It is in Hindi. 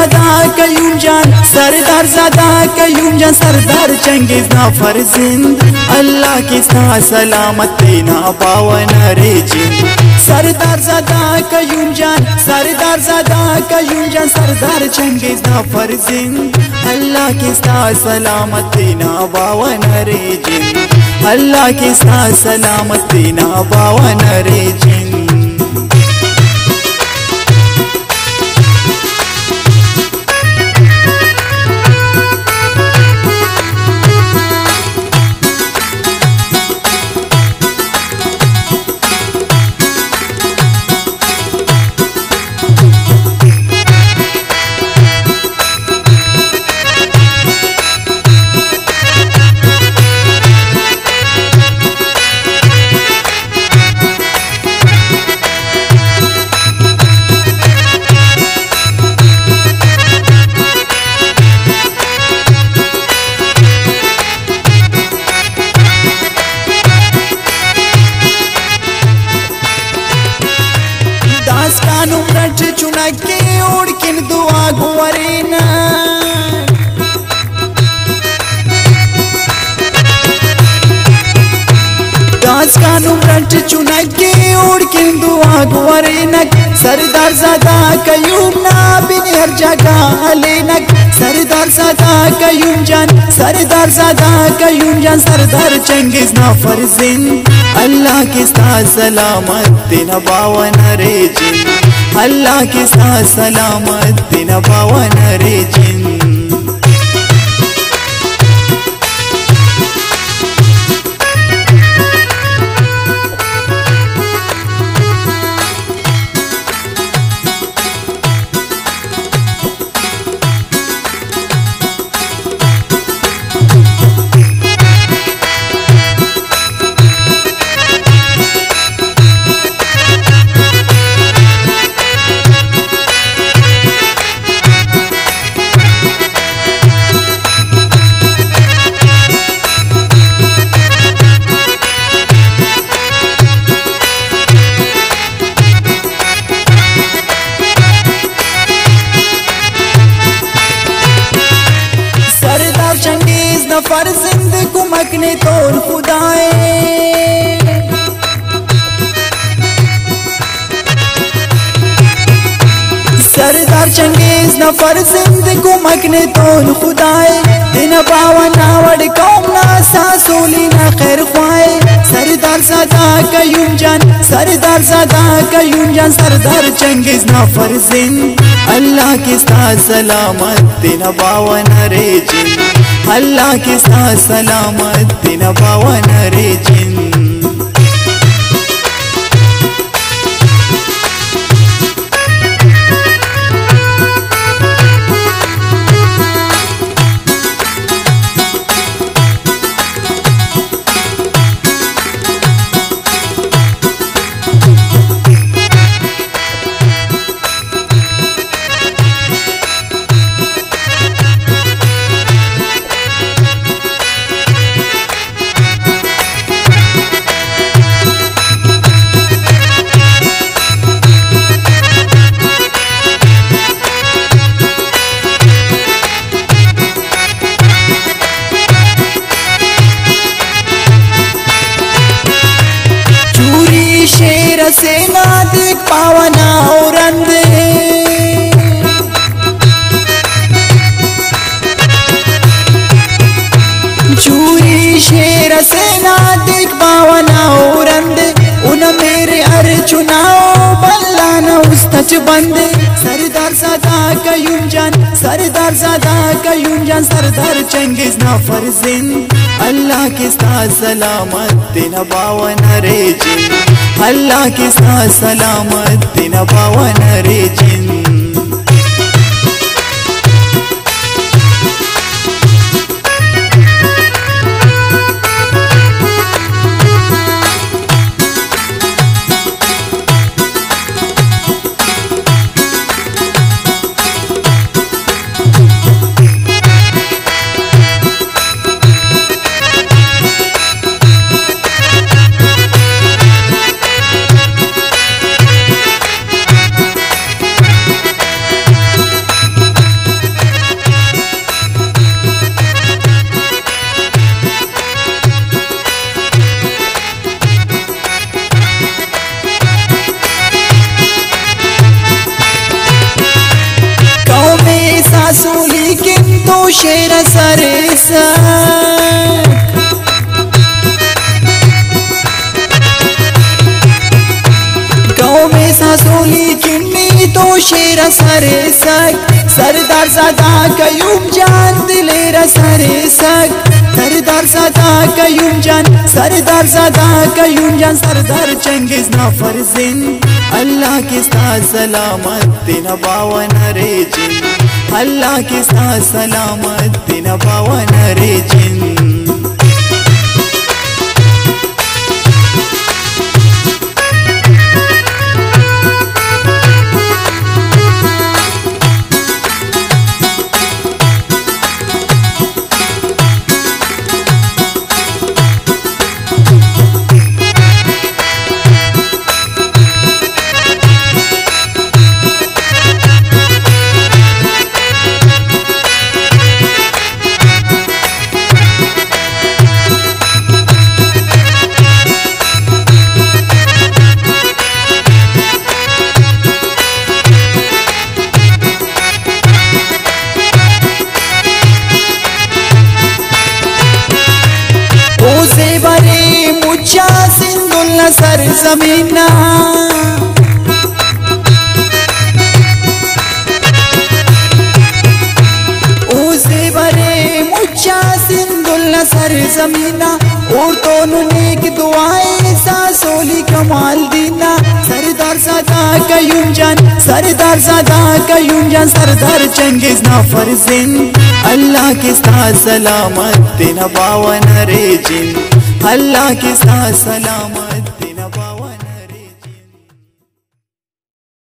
ज़ादा कयूम जान, सरदार ज़ादा कयूम जान, सरदार चंगेज़ ना फर्जिंद, अल्लाह की सलामती ना पावन रे जिंद। सरदार ज़ादा कयूम जान, सरदार ज़ादा कयूम जान, सरदार चंगेज़ ना फर्जिंद, अल्लाह की सलामती ना पावन रे जिंद, अल्लाह की सलामती ना पावन रे जिंद। नुमरट चुनके उड़किन दुआ गुवरेना, दास का नुमरट चुनके उड़किन दुआ गुवरेनक, सरदार ज़ादा कयूम ना बिन हर जगह लेनक, सरदार ज़ादा कयूम जान, सरदार ज़ादा कयूम जान, सरदार चंगेज़ ना फर्जिंद, अल्लाह की सलामती ना पावन रे जिंद, अल्लाह की सलामती ना पावन रे जिंद। फर्जिंद कुमकने तोर खुदाए, सरदार चंगेज़ ना फर्जिंद कुमकने तोर खुदाए, दिन पावन नावड़ कौम ना सासोली ना खैर ख्वाए, सरदार ज़ादा कयूम जान, सरदार ज़ादा कयूम जान, सरदार चंगेज़ ना फर्जिंद, अल्लाह की सलामती ना पावन रे जिंद, अल्लाह की सलामती ना पावन रे जिंद। शेर से ना देख पावना और अंधे, चूरी शेर से ना देख पावना और अंधे, उन मेरे अर चुनाव बल्ला न उस तच बंदे, सरदार ज़ादा कयूम जान, सरदार ज़ादा कयूम जान, सरदार चंगेज़ ना फर्जिंद, अल्लाह की सलामती ना पावन रे जिंद, अल्लाह की सलामती ना पावन रे जिंद। शेर सरे गाँव में सासोली किन्नी तो शेर सरे सरदार ज़ादा कयूम जान दिलेर सरे सरदार ज़ादा कयूम जान सरदार ज़ादा कयूम जान सरदार चंगेज़ ना फर्जिंद अल्लाह के साथ सलामत दिन बावन रे जिन अल्लाह के साथ सलामत दिन बावन रे जिन सिंधुल्ला सर जमीना उसे बरे मुच्चा सिंधुल्ला सर जमीना और दोनों नेक दुआएं सासोली कमाल दीना सरदार ज़ादा कयूम जान सरदार ज़ादा कयूम जान सरदार चंगेज़ ना फर्जिंद अल्लाह के साथ सलामत दिन बावन रे जिन अल्लाह के साथ सलामत।